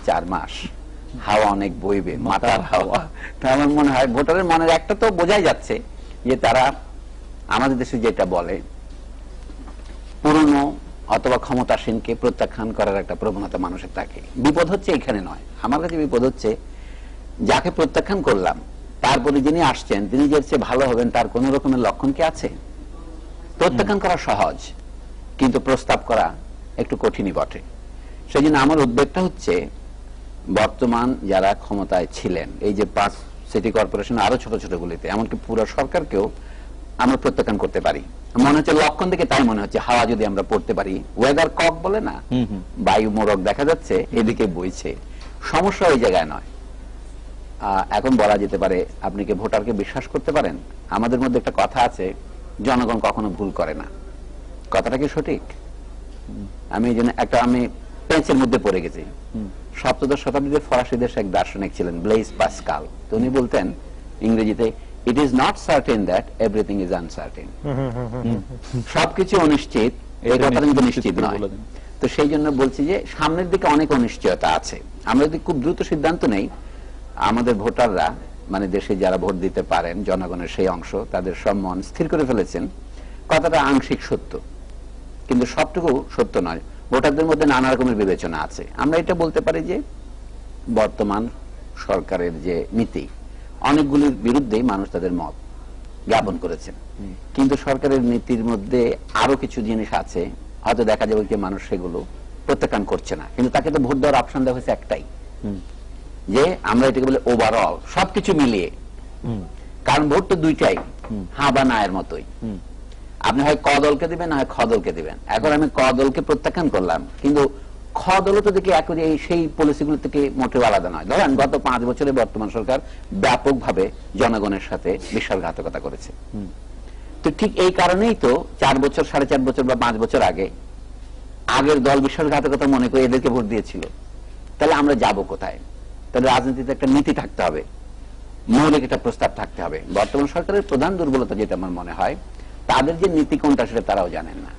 4 মাস, হাওয়া অনেক বইবে, মাথার হাওয়া। তো আমার মনে হয় ভোটারের মনের একটা তো বোঝাই যাচ্ছে যে তারা আমাদের দেশে যেটা বলে পুরনো অথবা ক্ষমতাসীনকে প্রত্যাখ্যান করার একটা প্রবণতা মানুষের থাকে। বিপদ হচ্ছে এখানে নয়, আমার কাছে বিপদ হচ্ছে যাকে প্রত্যাখ্যান করলাম তারপরে যিনি আসছেন তিনি যে চেয়ে ভালো হবেন তার কোন রকমের লক্ষণ কি আছে? প্রত্যাখ্যান করা সহজ, কিন্তু প্রস্তাব করা একটু কঠিনই বটে। সেই জন্য আমার উদ্বেগটা হচ্ছে বর্তমান যারা ক্ষমতায় ছিলেন, এই যে 5 সিটি কর্পোরেশন আরো ছোট ছোট গুলিতে, এমনকি পুরো সরকারকেও আমরা প্রত্যাখ্যান করতে পারি। মনে হচ্ছে লক্ষণ থেকে তাই মনে হচ্ছে, হাওয়া যদি আমরা পড়তে পারি, ওয়েদার কক বলে না, বায়ু মোড়ক দেখা যাচ্ছে এদিকে বইছে, সমস্যা ওই জায়গায় নয়। এখন বলা যেতে পারে আপনি কি ভোটারকে বিশ্বাস করতে পারেন? আমাদের মধ্যে একটা কথা আছে, জনগণ কখনো ভুল করে না। কথাটা কি সঠিক? আমি আমি পেঁচের মধ্যে পড়ে গেছি। 17 শতাব্দীতে ফরাসি দেশ এক দার্শনিক ছিলেন ব্লেইজ পাস্কাল। তো উনি বলতেন ইংরেজিতে, it is not certain that everything is uncertain. সবকিছু অনিশ্চিত, এই কথাটা কিন্তু নিশ্চিত নয়। তো সেই জন্য বলছি যে সামনের দিকে অনেক অনিশ্চয়তা আছে। আমরা যদি খুব দ্রুত সিদ্ধান্ত নেই, আমাদের ভোটাররা মানে দেশে যারা ভোট দিতে পারেন, জনগণের সেই অংশ, তাদের সব মন স্থির করে ফেলেছেন। কথাটা আংশিক সত্য, কিন্তু সবটুকু সত্য নয়। ভোটারদের মধ্যে নানা রকমের বিবেচনা আছে। আমরা এটা বলতে পারি যে বর্তমান সরকারের যে নীতি, অনেকগুলির বিরুদ্ধেই মানুষ তাদের মত জ্ঞাপন করেছেন, কিন্তু সরকারের নীতির মধ্যে আরো কিছু জিনিস আছে, হয়তো দেখা যাবে যে মানুষ সেগুলো প্রত্যাখ্যান করছে না, কিন্তু তাকে তো ভোট দেওয়ার অপশন দেওয়া হয়েছে একটাই, যে আমরা এটাকে বলে ওভারঅল, সবকিছু মিলিয়ে। কারণ ভোট তো দুইটাই, হা বা না এর মতোই। আপনি হয় ক দলকে দিবেন, না হয় খ দলকে দিবেন। এখন আমি ক দলকে প্রত্যাখ্যান করলাম, কিন্তু খ দলও তো দেখি একই সেই পলিসিগুলো থেকে মোটেও আলাদা নয়। ধরেন গত 5 বছরে বর্তমান সরকার ব্যাপকভাবে জনগণের সাথে বিশ্বাসঘাতকতা করেছে। তো ঠিক এই কারণেই তো 4 বছর, 4.5 বছর বা 5 বছর আগে আগের দল বিশ্বাসঘাতকতা মনে করে এদেরকে ভোট দিয়েছিল। তাহলে আমরা যাব কোথায়? তাহলে রাজনীতিতে একটা নীতি থাকতে হবে, মৌলিক একটা প্রস্তাব থাকতে হবে। বর্তমান সরকারের প্রধান দুর্বলতা যেটা আমার মনে হয়, তাদের যে নীতি কোনটা সেটা তারাও জানেন না।